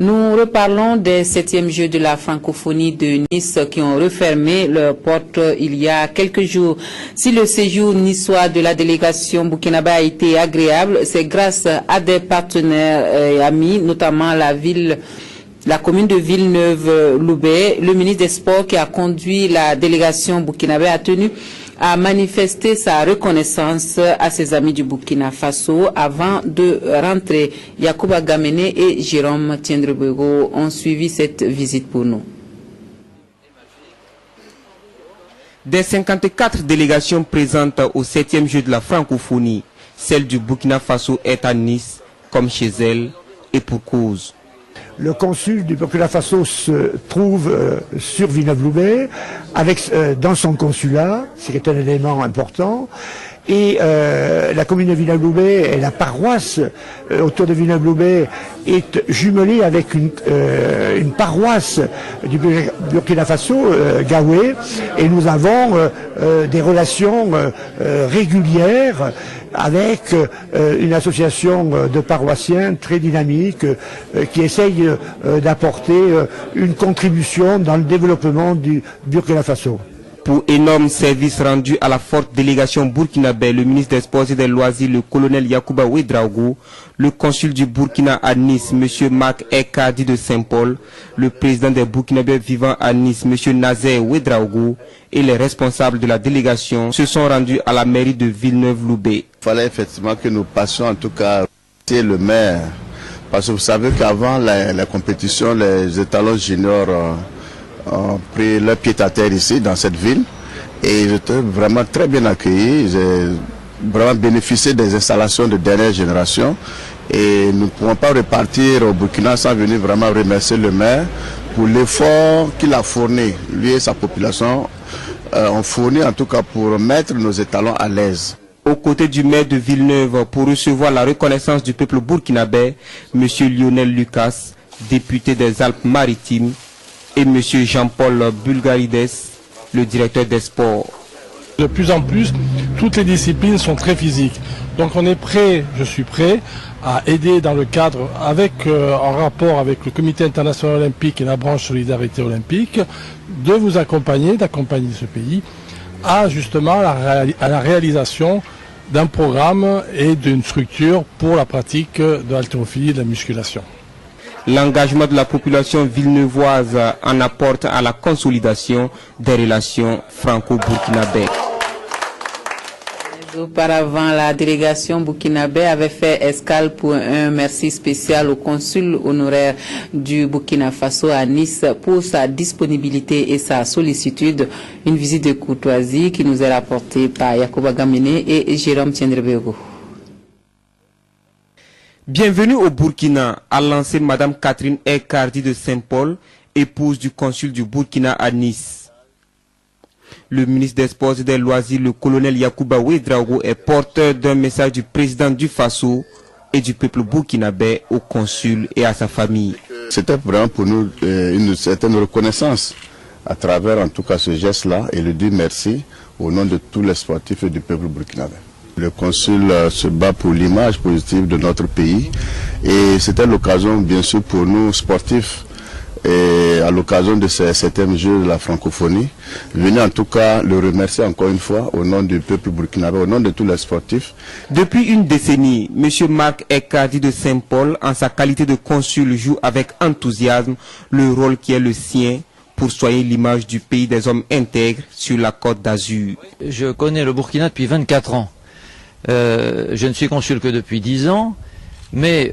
Nous reparlons des 7e Jeux de la francophonie de Nice qui ont refermé leurs portes il y a quelques jours. Si le séjour niçois de la délégation burkinabé a été agréable, c'est grâce à des partenaires et amis, notamment la commune de Villeneuve-Loubet. Le ministre des Sports qui a conduit la délégation burkinabé a tenu à manifester sa reconnaissance à ses amis du Burkina Faso avant de rentrer. Yacouba Gamené et Jérôme Tiendrebego ont suivi cette visite pour nous. Des 54 délégations présentes au 7e jeu de la francophonie, celle du Burkina Faso est à Nice, comme chez elle, et pour cause. Le consul du Burkina Faso se trouve sur Villeneuve-Loubet, dans son consulat, c'est un élément important. Et la commune de Villeneuve-Loubet et la paroisse autour de Villeneuve-Loubet est jumelée avec une paroisse du Burkina Faso, Gaoué, et nous avons des relations régulières avec une association de paroissiens très dynamique qui essaye d'apporter une contribution dans le développement du Burkina Faso. Pour énorme service rendu à la forte délégation burkinabé, le ministre des Sports et des Loisirs, le colonel Yacouba Ouedraogo, le consul du Burkina à Nice, M. Marc Ekardi de Saint-Paul, le président des Burkinabés vivant à Nice, M. Nazer Ouedraogo, et les responsables de la délégation se sont rendus à la mairie de Villeneuve-Loubet. Il fallait effectivement que nous passions en tout cas le maire, parce que vous savez qu'avant la compétition, les étalons juniors ont pris leur pied-à-terre ici dans cette ville et j'étais vraiment très bien accueilli. J'ai vraiment bénéficié des installations de dernière génération et nous ne pouvons pas repartir au Burkina sans venir vraiment remercier le maire pour l'effort qu'il a fourni. Lui et sa population ont fourni en tout cas pour mettre nos étalons à l'aise. Aux côtés du maire de Villeneuve pour recevoir la reconnaissance du peuple burkinabé, M. Lionel Lucas, député des Alpes-Maritimes, et M. Jean-Paul Bulgarides, le directeur des sports. De plus en plus, toutes les disciplines sont très physiques. Donc on est prêt, je suis prêt, à aider dans le cadre, en rapport avec le Comité international olympique et la branche solidarité olympique, de vous accompagner, d'accompagner ce pays à justement à la réalisation d'un programme et d'une structure pour la pratique de l'haltérophilie et de la musculation. L'engagement de la population villeneuvoise en apporte à la consolidation des relations franco-burkinabè. Auparavant, la délégation burkinabé avait fait escale pour un merci spécial au consul honoraire du Burkina Faso à Nice pour sa disponibilité et sa sollicitude. Une visite de courtoisie qui nous est rapportée par Yacouba Gamené et Jérôme Tiendrebego. Bienvenue au Burkina, a lancé Madame Catherine Ekardi de Saint-Paul, épouse du consul du Burkina à Nice. Le ministre des Sports et des Loisirs, le colonel Yacouba Ouedraogo, est porteur d'un message du président du Faso et du peuple burkinabé au consul et à sa famille. C'était vraiment pour nous une certaine reconnaissance à travers en tout cas ce geste-là et le dire merci au nom de tous les sportifs et du peuple burkinabé. Le consul se bat pour l'image positive de notre pays et c'était l'occasion bien sûr pour nous sportifs et à l'occasion de ces 7e Jeux de la francophonie, venir en tout cas le remercier encore une fois au nom du peuple burkinabé, au nom de tous les sportifs. Depuis une décennie, M. Marc Ekardi de Saint-Paul, en sa qualité de consul, joue avec enthousiasme le rôle qui est le sien pour soigner l'image du pays des hommes intègres sur la Côte d'Azur. Je connais le Burkina depuis 24 ans. Je ne suis consul que depuis 10 ans, mais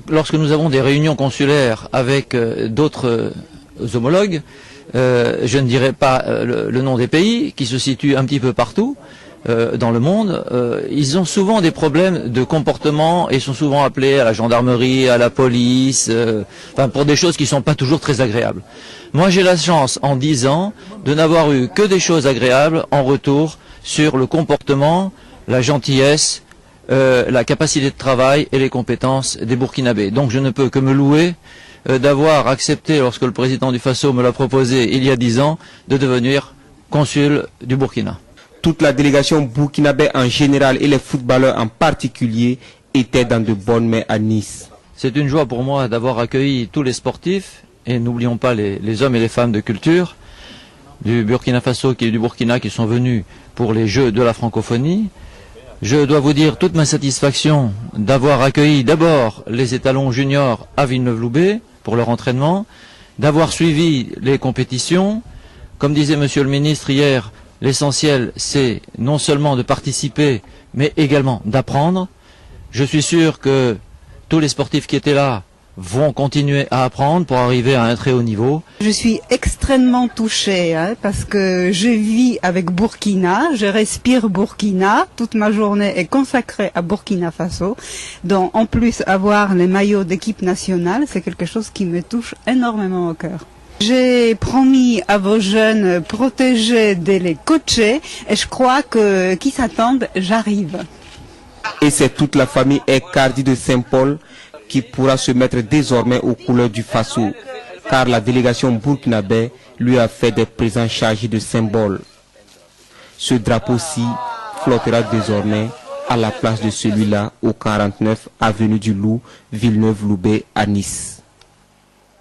lorsque nous avons des réunions consulaires avec d'autres homologues, je ne dirai pas le nom des pays qui se situent un petit peu partout dans le monde, ils ont souvent des problèmes de comportement et sont souvent appelés à la gendarmerie, à la police, pour des choses qui ne sont pas toujours très agréables. Moi j'ai la chance en 10 ans de n'avoir eu que des choses agréables en retour sur le comportement, la gentillesse, la capacité de travail et les compétences des Burkinabés. Donc je ne peux que me louer d'avoir accepté, lorsque le président du Faso me l'a proposé il y a 10 ans, de devenir consul du Burkina. Toute la délégation burkinabé en général et les footballeurs en particulier étaient dans de bonnes mains à Nice. C'est une joie pour moi d'avoir accueilli tous les sportifs, et n'oublions pas les hommes et les femmes de culture du Burkina Faso et du Burkina qui sont venus pour les Jeux de la francophonie. Je dois vous dire toute ma satisfaction d'avoir accueilli d'abord les étalons juniors à Villeneuve-Loubet pour leur entraînement, d'avoir suivi les compétitions. Comme disait Monsieur le ministre hier, l'essentiel c'est non seulement de participer, mais également d'apprendre. Je suis sûr que tous les sportifs qui étaient là vont continuer à apprendre pour arriver à un très haut niveau. Je suis extrêmement touchée parce que je vis avec Burkina, je respire Burkina, toute ma journée est consacrée à Burkina Faso. Donc en plus avoir les maillots d'équipe nationale, c'est quelque chose qui me touche énormément au cœur. J'ai promis à vos jeunes protégés de les coacher et je crois que qui s'attendent, j'arrive. Et c'est toute la famille Ekardi de Saint-Paul qui pourra se mettre désormais aux couleurs du Faso, car la délégation burkinabé lui a fait des présents chargés de symboles. Ce drapeau-ci flottera désormais à la place de celui-là au 49 avenue du Loup, Villeneuve-Loubet à Nice.